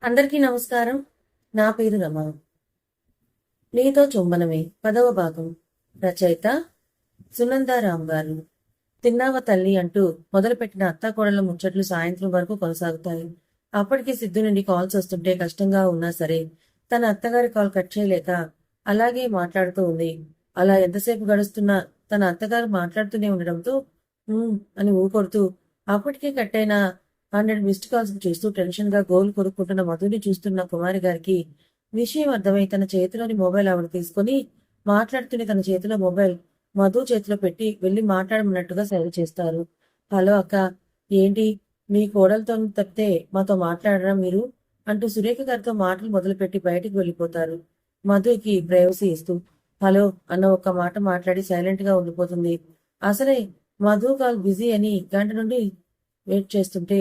అందరికీ నమస్కారం. నా పేరు రమ. నీతో చుంబనమే 10వ భాగం. రచయిత సునందారాం గారు. తిన్నావ తల్లి అంటూ మొదలుపెట్టిన అత్తాకోడళ్ల ముచ్చట్లు సాయంత్రం వరకు కొనసాగుతాయి. అప్పటికి సిద్ధు నుండి కాల్స్ వస్తుంటే కష్టంగా ఉన్నా సరే తన అత్తగారి కాల్ కట్ చేయలేక అలాగే మాట్లాడుతూ ఉంది. అలా ఎంతసేపు గడుస్తున్నా తన అత్తగారు మాట్లాడుతూనే ఉండడంతో అని ఊకొడుతూ అప్పటికే కట్ అయిన 100 మిస్డ్ కాల్స్ చూస్తూ టెన్షన్ గా గోలు కొరుక్కుంటున్న మధుని చూస్తున్న కుమారి గారికి విషయం అర్థమై తన చేతిలోని మొబైల్ ఆవిడ తీసుకుని మాట్లాడుతున్న తన చేతిలో మొబైల్ మధు చేతిలో పెట్టి వెళ్లి మాట్లాడమన్నట్టుగా సైగ చేస్తారు. హలో అక్క, ఏంటి మీ కోడలతో తప్పితే మాతో మాట్లాడరా మీరు అంటూ సురేఖ గారితో మాటలు మొదలుపెట్టి బయటికి వెళ్ళిపోతారు. మధుకి ప్రైవసీ ఇస్తూ హలో అన్న ఒక్క మాట మాట్లాడి సైలెంట్ గా ఉండిపోతుంది. అసలే మధు కాల్ బిజీ అని గంట నుండి వెయిట్ చేస్తుంటే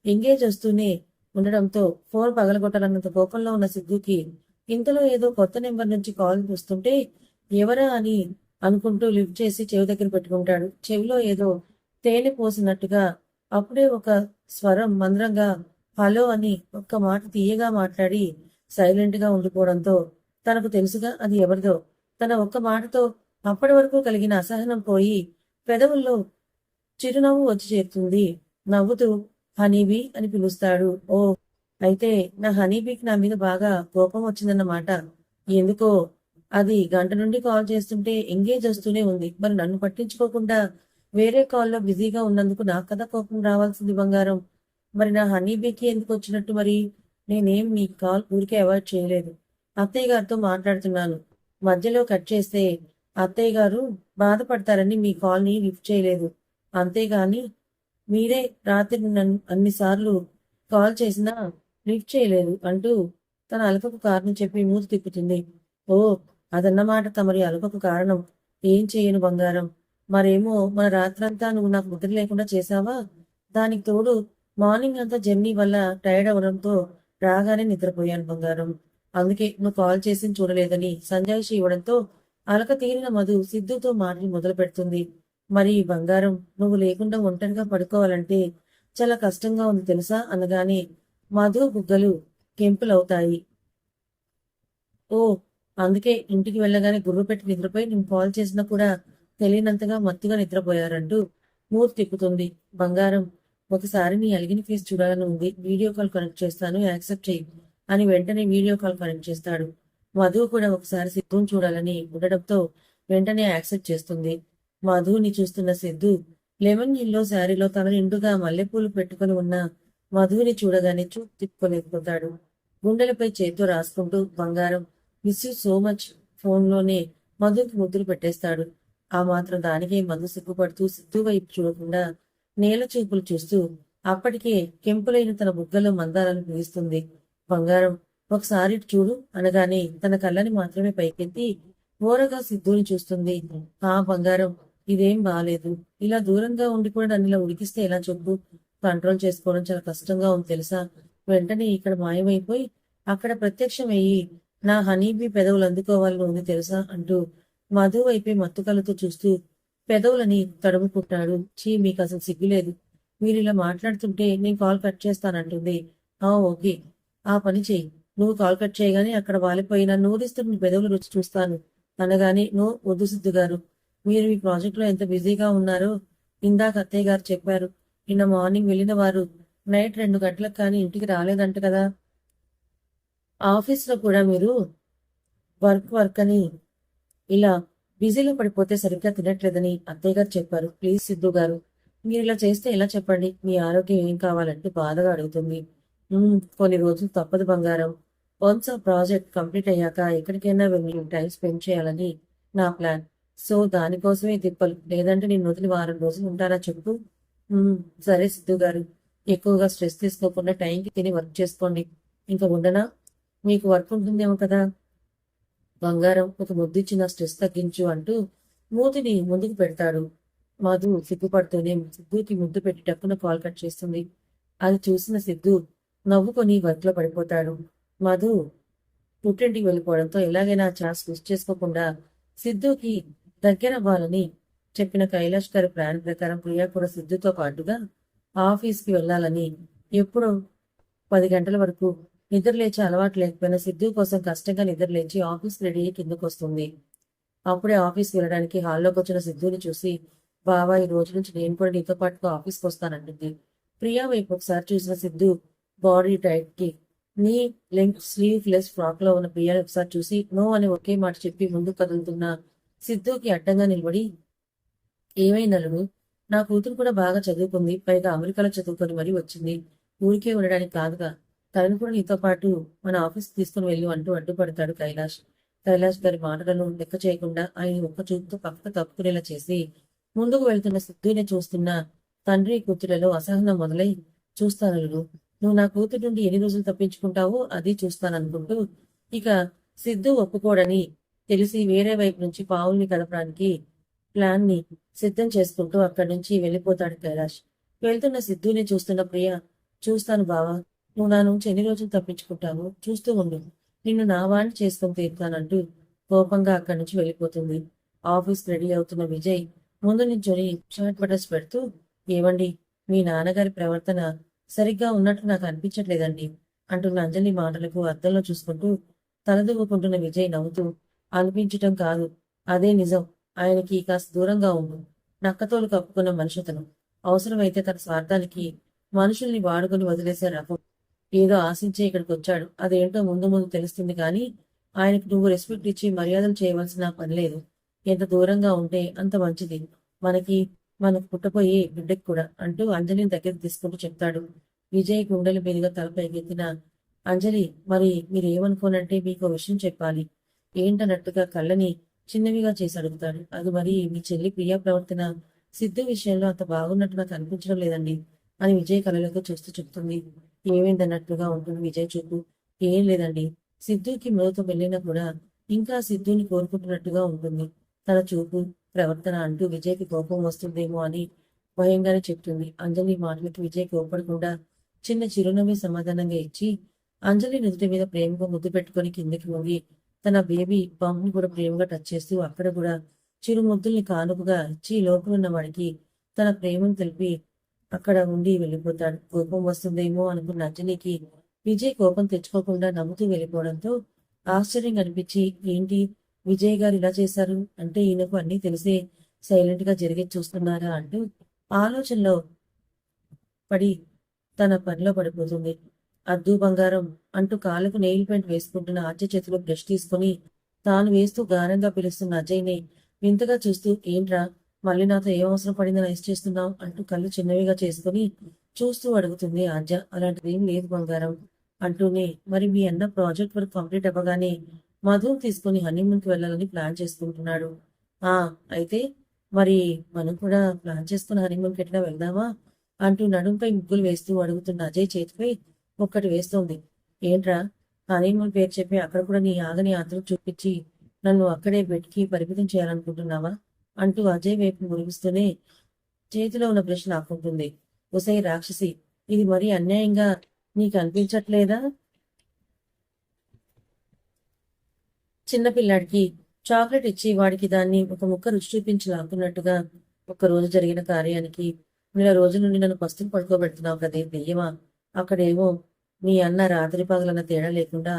ఎంగేజ్ వస్తూనే ఉండడంతో ఫోన్ పగలగొట్టాలన్నంత కోపంలో ఉన్న సిద్ధుకి ఇంతలో ఏదో కొత్త నెంబర్ నుంచి కాల్ వస్తుంటే ఎవరా అని అనుకుంటూ లిఫ్ట్ చేసి చెవి దగ్గర పెట్టుకుంటాడు. చెవిలో ఏదో తేనె పోసినట్టుగా అప్పుడే ఒక స్వరం మంద్రంగా హలో అని ఒక్క మాట తీయగా మాట్లాడి సైలెంట్ గా ఉండిపోవడంతో తనకు తెలుసుగా అది ఎవరిదో. తన ఒక్క మాటతో అప్పటి వరకు కలిగిన అసహనం పోయి పెదవుల్లో చిరునవ్వు వచ్చి చేరుతుంది. నవ్వుతూ హనీబీ అని పిలుస్తాడు. ఓ, అయితే నా హనీబీకి నా మీద బాగా కోపం వచ్చిందన్నమాట. ఎందుకో అది గంట నుండి కాల్ చేస్తుంటే ఎంగేజ్ వస్తూనే ఉంది. మరి నన్ను పట్టించుకోకుండా వేరే కాల్లో బిజీగా ఉన్నందుకు నాకు కదా కోపం రావాల్సింది బంగారం. మరి నా హనీబీకి ఎందుకు వచ్చినట్టు? మరి నేనేం మీ కాల్ ఊరికే అవాయిడ్ చేయలేదు. అత్తయ్య గారితో మాట్లాడుతున్నాను. మధ్యలో కట్ చేస్తే అత్తయ్య గారు బాధపడతారని మీ కాల్ని లిఫ్ట్ చేయలేదు. అంతేగాని మీరే రాత్రి నన్ను అన్నిసార్లు కాల్ చేసినా లిఫ్ట్ చేయలేదు అంటూ తన అలకకు కారణం చెప్పి మూతి తిప్పుతుంది. ఓ, అదన్నమాట తమరి అలకకు కారణం. ఏం చేయను బంగారం. మరేమో మన రాత్రంతా నువ్వు నాకు ముద్ర లేకుండా చేశావా? దానికి తోడు మార్నింగ్ అంతా జర్నీ వల్ల టైర్డ్ అవడంతో రాగానే నిద్రపోయాను బంగారం. అందుకే నువ్వు కాల్ చేసి చూడలేదని సంజాయిషి ఇవ్వడంతో అలక తీరిన మధు సిద్ధుతో మాటలు మొదలు పెడుతుంది. మరి బంగారం, నువ్వు లేకుండా ఒంటరిగా పడుకోవాలంటే చాలా కష్టంగా ఉంది తెలుసా అనగానే మధు బుగ్గలు కెంపులవుతాయి. ఓ, అందుకే ఇంటికి వెళ్ళగానే గుర్రు పెట్టి నిద్రపోయి నేను కాల్ చేసినా కూడా తెలియనంతగా మత్తుగా నిద్రపోయారంటూ మూతి తిప్పుతుంది. బంగారం, ఒకసారి నీ అలిగిన ఫేస్ చూడాలని ఉంది. వీడియో కాల్ కనెక్ట్ చేస్తాను, యాక్సెప్ట్ చెయ్యి అని వెంటనే వీడియో కాల్ కనెక్ట్ చేస్తాడు. మధు కూడా ఒకసారి సిద్ధుని చూడాలని ఉండడంతో వెంటనే యాక్సెప్ట్ చేస్తుంది. మధుని చూస్తున్న సిద్ధు లెమన్ ఎల్లో శారీలో తన నిండుగా మల్లెపూలు పెట్టుకుని ఉన్న మధుని చూడగానే చూపు తిప్పుకోలేకపోతాడు. గుండెలపై చేతితో రాసుకుంటూ బంగారం, మిస్ యూ సో మచ్ ఫోన్లోనే మధుకి ముద్దులు పెట్టేస్తాడు. ఆ మాత్రం దానికే మధు సిగ్గుపడుతూ సిద్ధు వైపు చూడకుండా నేల చూపులు చూస్తూ అప్పటికే కెంపులైన తన బుగ్గలో మందారాలు పిలుస్తుంది. బంగారం, ఒకసారి చూడు అనగానే తన కళ్ళని మాత్రమే పైకెత్తి ఓరగా సిద్ధుని చూస్తుంది. ఆ బంగారం, ఇదేం బాలేదు. ఇలా దూరంగా ఉండి కూడా నన్ను ఇలా ఉడికిస్తే ఎలా చెప్పు? కంట్రోల్ చేసుకోవడం చాలా కష్టంగా ఉంది తెలుసా? వెంటనే ఇక్కడ మాయమైపోయి అక్కడ ప్రత్యక్షమయ్యి నా హనీబీ పెదవులు అందుకోవాలని ఉంది తెలుసా అంటూ మధు వైపే మత్తుకలతో చూస్తూ పెదవులని తడుముకుంటాడు. చీ, మీకు అసలు సిగ్గులేదు. మీరు ఇలా మాట్లాడుతుంటే నేను కాల్ కట్ చేస్తానంటుంది. ఓకే, ఆ పని చెయ్యి. నువ్వు కాల్ కట్ చేయగానే అక్కడ వాలిపోయిన నూరిస్తున్న పెదవులు రుచి చూస్తాను అనగానే నో, వద్దు సిద్ధు గారు. మీరు మీ ప్రాజెక్ట్లో ఎంత బిజీగా ఉన్నారో ఇందాక అత్తయ్య గారు చెప్పారు. నిన్న మార్నింగ్ వెళ్ళిన వారు నైట్ 2 గంటలకు కానీ ఇంటికి రాలేదంట కదా. ఆఫీస్లో కూడా మీరు వర్క్ అని ఇలా బిజీలో పడిపోతే సరిగ్గా తినట్లేదని అత్తయ్య గారు చెప్పారు. ప్లీజ్ సిద్ధు గారు, మీరు ఇలా చేస్తే ఎలా చెప్పండి? మీ ఆరోగ్యం ఏం కావాలంటే బాధగా అడుగుతుంది. కొన్ని రోజులు తప్పదు బంగారం. వన్స్ ఆ ప్రాజెక్ట్ కంప్లీట్ అయ్యాక ఎక్కడికైనా వెళ్ళి టైం స్పెండ్ చేయాలని నా ప్లాన్. సో దానికోసమే తిప్పలు. లేదంటే నేను వదిలి వారం రోజులు ఉంటారా చెప్పు? సరే సిద్ధు గారు, ఎక్కువగా స్ట్రెస్ తీసుకోకుండా టైంకి తిని వర్క్ చేసుకోండి. ఇంకా ఉండనా? మీకు వర్క్ ఉంటుందేమో కదా. బంగారం, ఒక ముద్దిచ్చి నా స్ట్రెస్ తగ్గించు అంటూ మూతిని ముందుకు పెడతాడు. మధు సిగ్గుపడుతూనే సిద్ధుకి ముద్దు పెట్టి టక్కున కాల్ కట్ చేస్తుంది. అది చూసిన సిద్ధు నవ్వుకొని వర్క్ లో పడిపోతాడు. మధు పుట్టింటికి వెళ్ళిపోవడంతో ఎలాగైనా ఛాన్స్ మిస్ చేసుకోకుండా సిద్ధుకి దగ్గర అవ్వాలని చెప్పిన కైలాష్ గారి ప్లాన్ ప్రకారం ప్రియా కూడా సిద్ధుతో పాటుగా ఆఫీస్కి వెళ్ళాలని ఎప్పుడో 10 గంటల వరకు నిద్రలేచే అలవాటు లేకపోయినా సిద్ధు కోసం కష్టంగా నిద్రలేచి ఆఫీస్ రెడీ అయ్యి కిందకొస్తుంది. అప్పుడే ఆఫీస్కి వెళ్ళడానికి హాల్లోకి వచ్చిన సిద్ధుని చూసి, బావా ఈ రోజు నుంచి నేను కూడా నీతో పాటుగా ఆఫీస్కి వస్తానంటుంది. ప్రియా వైపు ఒకసారి చూసిన సిద్ధు బాడీ టైట్ కి నీ లెంగ్త్ స్లీవ్ లెస్ ఫ్రాక్ లో ఉన్న ప్రియాని ఒకసారి చూసి నో అని ఒకే మాట చెప్పి ముందుకు కదులుతున్న సిద్ధుకి అడ్డంగా నిలబడి, ఏమైంది అల్లుడు? నా కూతురు కూడా బాగా చదువుకుంది, పైగా అమెరికాలో చదువుకొని మరీ వచ్చింది. ఊరికే ఉండడానికి కాదుగా, తనను కూడా నీతో పాటు మన ఆఫీస్కి తీసుకుని వెళ్ళు అంటూ అడ్డుపడతాడు కైలాష్. కైలాష్ గారి మాటలను లెక్క చేయకుండా ఆయన ఒక్క చూపుతో పక్కకు తప్పుకునేలా చేసి ముందుకు వెళ్తున్న సిద్ధుని చూస్తున్న తండ్రి కూతురులలో అసహనం మొదలై, చూస్తానల్లుడు, నువ్వు నా కూతురు నుండి ఎన్ని రోజులు తప్పించుకుంటావో అది చూస్తాననుకుంటూ ఇక సిద్ధు ఒప్పుకోడని తెలిసి వేరే వైపు నుంచి పావుల్ని కదపడానికి ప్లాన్ ని సిద్ధం చేసుకుంటూ అక్కడి నుంచి వెళ్ళిపోతాడు కైలాష్. వెళ్తున్న సిద్ధుని చూస్తున్న ప్రియ, చూస్తాను బావా, నువ్వు నా నుంచి ఎన్ని రోజులు తప్పించుకుంటావు చూస్తూ ఉండు, నిన్ను నా వాణ్ణి చేసుకుని తీరుతానంటూ కోపంగా అక్కడి నుంచి వెళ్ళిపోతుంది. ఆఫీస్ రెడీ అవుతున్న విజయ్ ముందు నించొని షార్ట్ బటన్స్ పెడుతూ, ఏవండి, మీ నాన్నగారి ప్రవర్తన సరిగ్గా ఉన్నట్టు నాకు అనిపించట్లేదండి అంటున్న అంజలి మాటలకు అద్దంలో చూసుకుంటూ తలదూకుంటున్న విజయ్ నవ్వుతూ, అనిపించటం కాదు, అదే నిజం. ఆయనకి కాస్త దూరంగా ఉండు. నక్కతోలు కప్పుకున్న మనిషితను. అవసరమైతే తన స్వార్థానికి మనుషుల్ని వాడుకొని వదిలేసే రకం. ఏదో ఆశించే ఇక్కడికి వచ్చాడు, అదేంటో ముందు ముందు తెలుస్తుంది కానీ ఆయనకు నువ్వు రెస్పెక్ట్ ఇచ్చి మర్యాదలు చేయవలసిన పని లేదు. ఎంత దూరంగా ఉంటే అంత మంచిది మనకి, మనకు పుట్టపోయే బిడ్డకి కూడా అంటూ అంజలిని దగ్గరికి తీసుకుంటూ చెప్తాడు. విజయ్ గుండెల మీదుగా తలపైకెత్తిన అంజలి, మరి మీరేమనుకోనంటే మీకు విషయం చెప్పాలి ఏంటన్నట్టుగా కళ్ళని చిన్నవిగా చేసి అడుగుతాడు. అది మరి మీ చెల్లి ప్రియా ప్రవర్తన సిద్ధు విషయంలో అంత బాగున్నట్టు నాకు అనిపించడం లేదండి అని విజయ్ కళ్ళలోకి చూస్తూ చెప్తుంది. ఏమైందన్నట్టుగా ఉంటుంది విజయ్ చూపు. ఏం లేదండి, సిద్ధుకి మృతం వెళ్ళినా కూడా ఇంకా సిద్ధుని కోరుకుంటున్నట్టుగా ఉంటుంది తన చూపు, ప్రవర్తన అంటూ విజయ్కి కోపం వస్తుందేమో అని భయంగానే చెప్తుంది. అంజలి మాటలకి విజయ్ కోపడకుండా చిన్న చిరునవ్వే సమాధానంగా ఇచ్చి అంజలి నుదుటి మీద ప్రేమగా ముద్దు పెట్టుకుని కిందకి వంగి తన బేబీ ని కూడా ప్రేమగా టచ్ చేస్తూ అక్కడ కూడా చిరు ముద్దుల్ని కానుకగా ఇచ్చి లోపల ఉన్న వాడికి తన ప్రేమను తెలిపి అక్కడ ఉండి వెళ్ళిపోతాడు. కోపం వస్తుందేమో అనుకున్న అంజలికి విజయ్ కోపం తెచ్చుకోకుండా నవ్వుతూ వెళ్ళిపోవడంతో ఆశ్చర్యం అనిపించి, ఏంటి విజయ్ గారు ఇలా చేశారు అంటే ఈయనకు అన్నీ తెలిసే సైలెంట్ గా జరిగే చూస్తున్నారా అంటూ ఆలోచనలో పడి తన పనిలో పడిపోతుంది. అద్దు బంగారం అంటూ కాళ్ళకు నెయిల్ పెయింట్ వేసుకుంటున్న ఆర్య చేతిలో బ్రష్ తీసుకుని తాను వేస్తూ గానంగా పిలుస్తున్న అజయ్ని వింతగా చూస్తూ, ఏంట్రా మళ్ళీ నాతో ఏం అవసరం పడిందని ఐస్ చేస్తున్నావు అంటూ కళ్ళు చిన్నవిగా చేసుకుని చూస్తూ అడుగుతుంది ఆర్య. అలాంటిదేం లేదు బంగారం అంటూనే, మరి మీ అన్న ప్రాజెక్ట్ వర్క్ కంప్లీట్ అవ్వగానే మధుని తీసుకుని హనీమూన్కి వెళ్ళాలని ప్లాన్ చేసుకుంటున్నాడు. ఆ అయితే మరి మనం కూడా ప్లాన్ చేసుకుని హనీమూన్కి ఎట్లా వెళ్దామా అంటూ నడుంపై ముగ్గులు వేస్తూ అడుగుతున్న అజయ్ చేతిపై ఒక్కటి వేస్తోంది. ఏంట్రా, హనీమూన్ పేరు చెప్పి అక్కడ కూడా నీ ఆగని ఆత్రం చూపించి నన్ను అక్కడే బెడ్కి పరిమితం చేయాలనుకుంటున్నావా అంటూ అజయ్ వైపు మురిగిస్తూనే చేతిలో ఉన్న బ్రష్ లాక్కుంటుంది. ఒసై రాక్షసి, ఇది మరీ అన్యాయంగా నీకు అనిపించట్లేదా? చిన్నపిల్లాడికి చాక్లెట్ ఇచ్చి వాడికి దాన్ని ఒక ముక్క రుచి చూపించి లాక్కున్నట్టుగా ఒక్కరోజు జరిగిన కార్యానికి నెల రోజుల నుండి నన్ను పస్తులు పడుకోబెడుతున్నావు కదే దెయ్యమా. అక్కడేమో మీ అన్న రాత్రి పగలన్న తేడా లేకుండా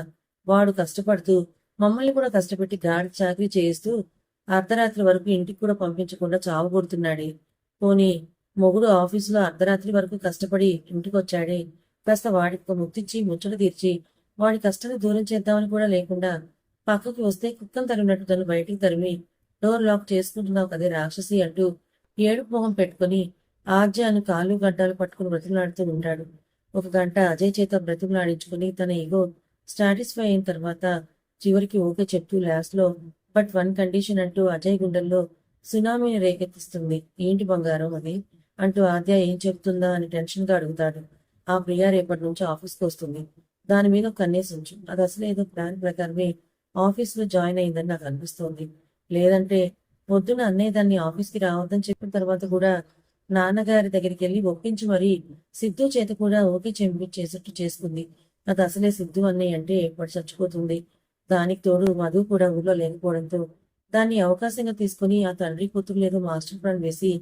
వాడు కష్టపడుతూ మమ్మల్ని కూడా కష్టపెట్టి గాడి చాకరీ చేయిస్తూ అర్ధరాత్రి వరకు ఇంటికి కూడా పంపించకుండా చావగొడుతున్నాడే. పోనీ మొగుడు ఆఫీసులో అర్ధరాత్రి వరకు కష్టపడి ఇంటికి వచ్చాడే, కాస్త వాడికి ముత్తిచ్చి ముచ్చట తీర్చి వాడి కష్టాన్ని దూరం చేద్దామని కూడా లేకుండా పక్కకి వస్తే కుక్కను తరిమినట్టు తను బయటికి తరిమి డోర్ లాక్ చేసుకుంటున్నావు కదే రాక్షసి అంటూ ఏడుపు మొహం పెట్టుకుని ఆర్జాను కాళ్ళు గడ్డాలు పట్టుకుని బ్రతిమలాడుతూ ఉంటాడు. ఒక గంట అజయ్ చేత బ్రతిమలాడించుకుని తన ఈగో సాటిస్ఫై అయిన తర్వాత చివరికి ఓకే చెప్తూ లాస్ట్ లో బట్ వన్ కండిషన్ అంటూ అజయ్ గుండెల్లో సునామీని రేకెత్తిస్తుంది. ఏంటి బంగారం అది అంటూ ఆద్య ఏం చెప్తుందా అని టెన్షన్ గా అడుగుతాడు. ఆ ప్రియా రేపటి నుంచి ఆఫీస్కి వస్తుంది, దాని మీద కన్నేసి ఉంచు. అది అసలు ఏదో ప్లాన్ ప్రకారమే ఆఫీస్లో జాయిన్ అయిందని నాకు అనిపిస్తోంది. లేదంటే పొద్దున అన్నయ్య దాన్ని ఆఫీస్కి రావద్దని చెప్పిన తర్వాత కూడా నాన్నగారి దగ్గరికి వెళ్ళి ఒప్పించి మరీ సిద్ధు చేత కూడా ఓకే చెంపించేసట్టు చేసుకుంది. అది అసలే సిద్ధు అన్నయ్య అంటే ఎప్పుడు చచ్చిపోతుంది. దానికి తోడు మధు కూడా ఊళ్ళో లేకపోవడంతో దాన్ని అవకాశంగా తీసుకుని ఆ తండ్రి కూతురు లేదో మాస్టర్ ప్లాన్ వేసి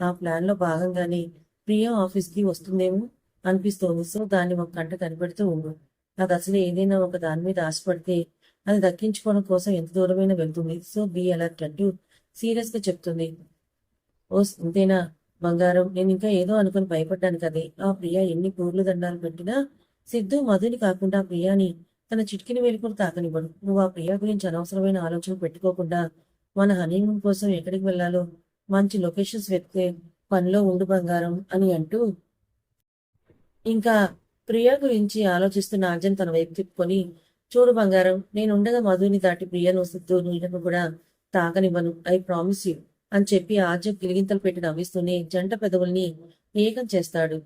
ఆ ప్లాన్ లో భాగంగానే ప్రియ ఆఫీస్కి వస్తుందేమో అనిపిస్తోంది. సో దాన్ని ఒక గంట కనిపెడుతూ ఉండు. అది అసలు ఏదైనా ఒక దాని మీద ఆశపడితే అది దక్కించుకోవడం కోసం ఎంత దూరమైనా వెళ్తుంది. సో బీ అలర్ట్ అంటూ సీరియస్ గా చెప్తుంది. ఓ ఇంతేనా బంగారం, నేను ఇంకా ఏదో అనుకుని భయపడ్డాను కదే. ఆ ప్రియ ఎన్ని పూర్లు దండాలు పెట్టినా సిద్ధు మధుని కాకుండా ప్రియాని తన చిటికిన వేలు కూడా తాకనివ్వడు. నువ్వు ఆ ప్రియ గురించి అనవసరమైన ఆలోచనలు పెట్టుకోకుండా మన హనీమూన్ కోసం ఎక్కడికి వెళ్ళాలో మంచి లొకేషన్స్ వెతికే పనిలో ఉండు బంగారం అని అంటూ ఇంకా ప్రియ గురించి ఆలోచిస్తున్న అర్జున్ తన వైపు తిప్పుకొని, చూడు బంగారం, నేనుండగా మధుని దాటి ప్రియను సిద్ధు నీడను కూడా తాకనివ్వను, ఐ ప్రామిస్ యూ అని చెప్పి ఆర్జన్ గిలిగింతలు పెట్టి నవ్విస్తూనే జంట పెదవుల్ని ఏకం చేస్తాడు.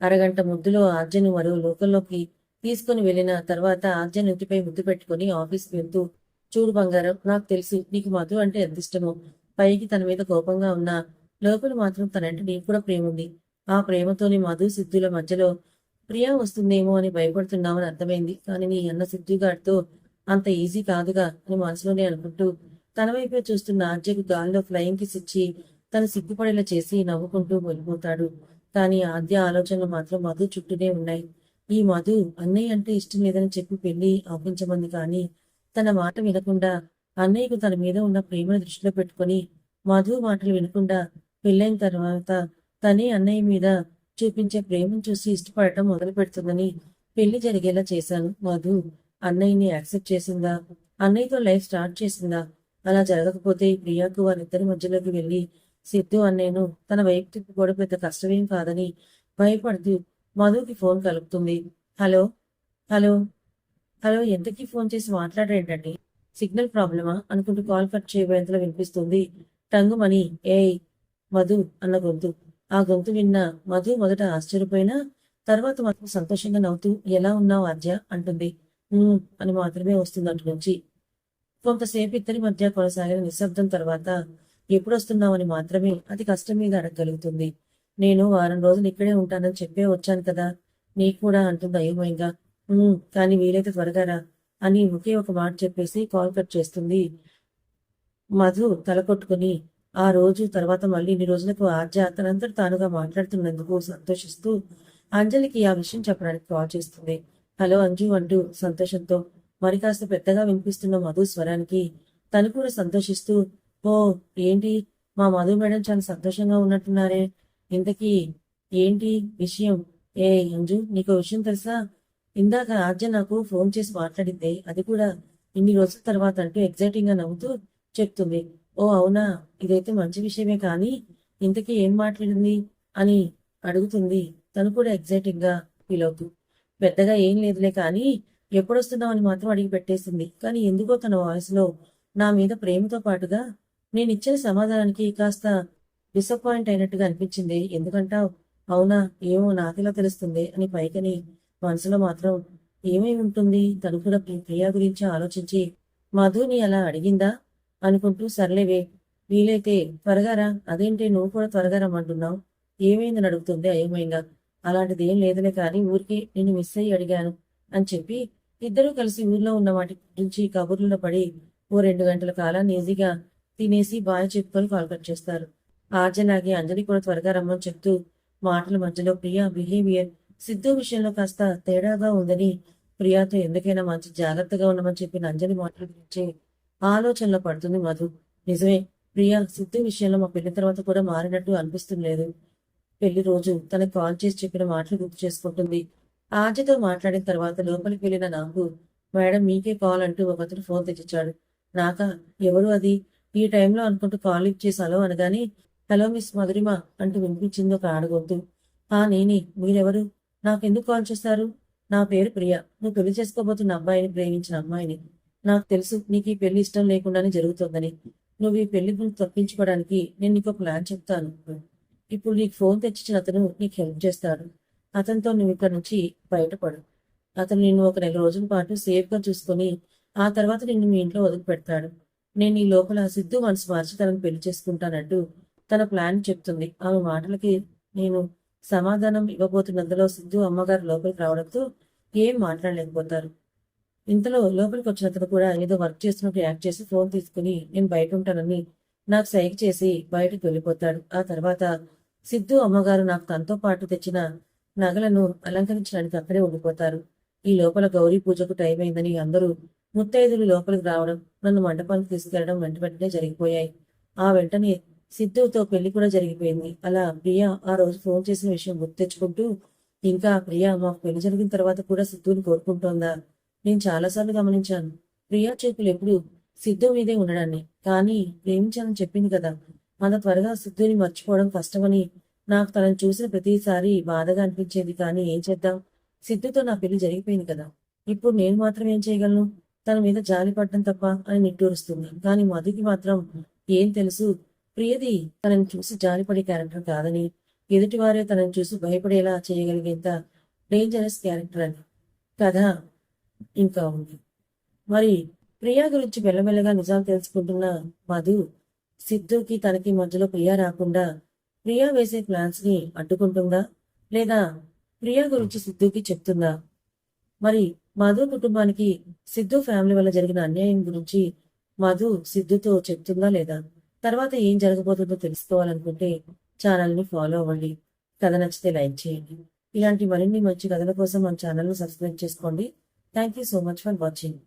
అరగంట ముద్దులో ఆర్జన్ మరో లోకంలోకి తీసుకుని వెళ్ళిన తర్వాత ఆర్జన్ ఇంటిపై ముద్దు పెట్టుకుని ఆఫీస్కి వెళ్తూ, చూడు బంగారం, నాకు తెలుసు నీకు మధు అంటే ఎంత ఇష్టమో. పైకి తన మీద కోపంగా ఉన్నా లోపల మాత్రం తనంటే నీకు కూడా ప్రేమ ఉంది. ఆ ప్రేమతోని మధు సిద్ధుల మధ్యలో ప్రియా వస్తుందేమో అని భయపడుతున్నామని అర్థమైంది. కానీ నీ అన్న సిద్ధుగాడితో అంత ఈజీ కాదుగా అని మనసులోనే అనుకుంటూ తన వైపే చూస్తున్న ఆద్యకు గాల్లో ఫ్లయింగ్ కిస్ ఇచ్చి తను సిగ్గుపడేలా చేసి నవ్వుకుంటూ వెళ్ళిపోతాడు. కానీ ఆద్య ఆలోచనలు మాత్రం మధు చుట్టూనే ఉన్నాయి. ఈ మధు అన్నయ్య అంటే ఇష్టం లేదని చెప్పి పెళ్లి ఆపించమంది. కానీ తన మాట వినకుండా అన్నయ్యకు తన మీద ఉన్న ప్రేమను దృష్టిలో పెట్టుకుని మధు మాటలు వినకుండా పెళ్ళైన తర్వాత తనే అన్నయ్య మీద చూపించే ప్రేమను చూసి ఇష్టపడటం మొదలు పెడుతుందని పెళ్లి జరిగేలా చేశాను. మధు అన్నయ్యని యాక్సెప్ట్ చేసిందా, అన్నయ్యతో లైఫ్ స్టార్ట్ చేసిందా? అలా జరగకపోతే ప్రియాకు వారిద్దరి మధ్యలోకి వెళ్లి సిద్ధు అన్నయ్యను తన వైపు తిప్పుకోవడం పెద్ద కష్టమేం కాదని భయపడుతూ మధుకి ఫోన్ కలుపుతుంది. హలో హలో హలో, ఎంతకీ ఫోన్ చేసి మాట్లాడేంటండి? సిగ్నల్ ప్రాబ్లమా అనుకుంటూ కాల్ కట్ చేయబోయేంతలో వినిపిస్తుంది టంగుమని ఏయ్ మధు అన్న గొంతు. ఆ గొంతు విన్న మధు మొదట ఆశ్చర్యపోయినా తర్వాత మాత్రం సంతోషంగా నవ్వుతూ ఎలా ఉన్నావు ఆద్య అంటుంది. అని మాత్రమే వస్తుంది అటు నుంచి. కొంతసేపు ఇద్దరి మధ్య కొనసాగిన నిశ్శబ్దం తర్వాత ఎప్పుడొస్తున్నావని మాత్రమే అతి కష్టం మీద అడగగలుగుతుంది. నేను వారం రోజులు ఇక్కడే ఉంటానని చెప్పే వచ్చాను కదా, నీకు కూడా అంటుంది అయోమయంగా. కానీ వీలైతే త్వరగా రా అని ఒకే ఒక మాట చెప్పేసి కాల్ కట్ చేస్తుంది. మధు తల కొట్టుకుని ఆ రోజు తర్వాత మళ్ళీ ఇన్ని రోజులకు ఆర్జ తనంతట తానుగా మాట్లాడుతున్నందుకు సంతోషిస్తూ అంజలికి ఆ విషయం చెప్పడానికి కాల్ చేస్తుంది. హలో అంజు అంటూ సంతోషంతో మరి కాస్త పెద్దగా వినిపిస్తున్న మధు స్వరానికి తను కూడా సంతోషిస్తూ, ఓ ఏంటి మా మధు మేడం చాలా సంతోషంగా ఉన్నట్టున్నారే, ఇంతకీ ఏంటి విషయం? ఏ అంజు, నీకు విషయం తెలుసా? ఇందాక ఆర్జ నాకు ఫోన్ చేసి మాట్లాడిందే, అది కూడా ఇన్ని రోజుల తర్వాత అంటూ ఎగ్జైటింగ్ గా నవ్వుతూ చెప్తుంది. ఓ అవునా, ఇదైతే మంచి విషయమే, కానీ ఇంతకీ ఏం మాట్లాడింది అని అడుగుతుంది తను కూడా ఎగ్జైటింగ్ గా ఫీల్ అవుతూ. పెద్దగా ఏం లేదులే, కానీ ఎప్పుడొస్తున్నావని మాత్రం అడిగి పెట్టేసింది. కానీ ఎందుకో తన వాయిస్ లో నా మీద ప్రేమతో పాటుగా నేనిచ్చిన సమాధానానికి కాస్త డిసప్పాయింట్ అయినట్టుగా అనిపించింది. ఎందుకంటావు? అవునా, ఏమో నాకెలా తెలుస్తుంది అని పైకని మనసులో మాత్రం ఏమై ఉంటుంది. తను కూడా ప్రియా గురించి ఆలోచించి మధుని అలా అడిగిందా అనుకుంటూ సర్లేవే, వీలైతే త్వరగా రా. అదేంటి నువ్వు కూడా త్వరగా రమ్మంటున్నావు, ఏమైందని అడుగుతుంది అయోమయంగా. అలాంటిది ఏం లేదులే, కానీ ఊరికి నిన్ను మిస్ అయ్యి అడిగాను అని చెప్పి ఇద్దరూ కలిసి ఊర్లో ఉన్న వాటి గురించి కబుర్లలో పడి ఓ 2 గంటల కాలాన్ని ఈజీగా తినేసి బాయ్ చెప్పుకొని కాల్ కట్ చేస్తారు. ఆర్జలాగే అంజలి కూడా త్వరగా రమ్మని చెప్తూ మాటల మధ్యలో ప్రియా బిహేవియర్ సిద్ధు విషయంలో కాస్త తేడాగా ఉందని ప్రియాతో ఎందుకైనా మంచి జాగ్రత్తగా ఉండమని చెప్పిన అంజలి మాటల గురించి ఆలోచనలో పడుతుంది మధు. నిజమే, ప్రియా సిద్ధు విషయంలో మా పెళ్లి తర్వాత కూడా మారినట్టు అనిపిస్తుండలేదు. పెళ్లి రోజు తనకు కాల్ చేసి చెప్పిన మాటలు గుర్తు చేసుకుంటుంది. ఆర్జతో మాట్లాడిన తర్వాత లోపలికి వెళ్ళిన నాకు, మేడం మీకే కాల్ అంటూ ఒకతను ఫోన్ తెచ్చిచ్చాడు. నాకా? ఎవరు అది? ఈ టైంలో అనుకుంటూ కాల్ లిఫ్ట్ చేసి హలో అనగానే, హలో మిస్ మధురిమ అంటూ వినిపించింది ఒక ఆడగొంతు. నేనే, మీరెవరు? నాకెందుకు కాల్ చేస్తారు? నా పేరు ప్రియా, నువ్వు పెళ్లి చేసుకోబోతున్న అబ్బాయిని ప్రేమించిన అమ్మాయిని. నాకు తెలుసు నీకు ఈ పెళ్లి ఇష్టం లేకుండానే జరుగుతుందని. నువ్వు ఈ పెళ్లి గురించి తప్పించుకోవడానికి నేను నీకు ప్లాన్ చెప్తాను. ఇప్పుడు నీకు ఫోన్ తెచ్చిచ్చిన అతను నీకు హెల్ప్ చేస్తాడు. అతనితో నువ్వు ఇక్కడ నుంచి బయటపడు. అతను నిన్ను ఒక 1 నెల రోజుల పాటు సేఫ్ గా చూసుకొని ఆ తర్వాత నిన్ను మీ ఇంట్లో వదిలిపెడతాడు. నేను ఈ లోపల సిద్ధు మనసు మార్చి తనను పెళ్లి చేసుకుంటానంటూ తన ప్లాన్ చెప్తుంది. ఆమె మాటలకి నేను సమాధానం ఇవ్వబోతున్నందులో సిద్ధు అమ్మగారు లోపలికి రావడంతో ఏం మాట్లాడలేకపోతారు. ఇంతలో లోపలికి వచ్చిన అతను కూడా ఏదో వర్క్ చేస్తున్నట్టు యాక్ట్ చేసి ఫోన్ తీసుకుని నేను బయట ఉంటానని నాకు సైగ చేసి బయటకు వెళ్ళిపోతాడు. ఆ తర్వాత సిద్ధు అమ్మగారు నాకు తనతో పాటు తెచ్చిన నగలను అలంకరించడానికి అక్కడే ఉండిపోతారు. ఈ లోపల గౌరీ పూజకు టైం అయిందని అందరూ ముత్తైదులు లోపలికి రావడం, నన్ను మండపానికి తీసుకెళ్లడం వెంటనే జరిగిపోయాయి. ఆ వెంటనే సిద్ధుతో పెళ్లి కూడా జరిగిపోయింది. అలా ప్రియ ఆ రోజు ఫోన్ చేసిన విషయం గుర్తు తెచ్చుకుంటూ, ఇంకా ప్రియ మాకు పెళ్లి జరిగిన తర్వాత కూడా సిద్ధుని కోరుకుంటోందా? నేను చాలాసార్లు గమనించాను. ప్రియా చూపులు ఎప్పుడు సిద్ధు మీదే ఉండడాన్ని. కానీ ప్రేమించానని చెప్పింది కదా. అంత త్వరగా సిద్ధుని మర్చిపోవడం కష్టమని నాకు తనని చూసిన ప్రతిసారి బాధగా అనిపించేది. కానీ ఏం చేద్దాం? సిద్ధుతో నా పెళ్లి జరిగిపోయింది కదా. ఇప్పుడు నేను మాత్రం ఏం చేయగలను? తన మీద జాలి పడడం తప్ప అని నిట్టూరుస్తుంది. కానీ మధుకి మాత్రం ఏం తెలుసు? ప్రియది తనని చూసి జాలిపడే క్యారెక్టర్ కాదని, ఎదుటివారే తనని చూసి భయపడేలా చేయగలిగేంత డేంజరస్ క్యారెక్టర్ అని. కథ ఇంకా ఉంది. మరి ప్రియా గురించి మెల్లమెల్లగా నిజాలు తెలుసుకుంటున్న మధు, సిద్ధుకి తనకి మధ్యలో ప్రియా రాకుండా ప్రియా వేసే ప్లాన్స్ ని అడ్డుకుంటుందా, లేదా ప్రియా గురించి సిద్ధుకి చెప్తుందా? మరి మధు కుటుంబానికి సిద్ధు ఫ్యామిలీ వల్ల జరిగిన అన్యాయం గురించి మధు సిద్ధుతో చెప్తుందా లేదా? తర్వాత ఏం జరగబోతుందో తెలుసుకోవాలనుకుంటే ఛానల్ని ఫాలో అవ్వండి. కథ నచ్చితే లైక్ చేయండి. ఇలాంటి మరిన్ని మంచి కథల కోసం మన ఛానల్ని సబ్స్క్రైబ్ చేసుకోండి. Thank you so much for watching.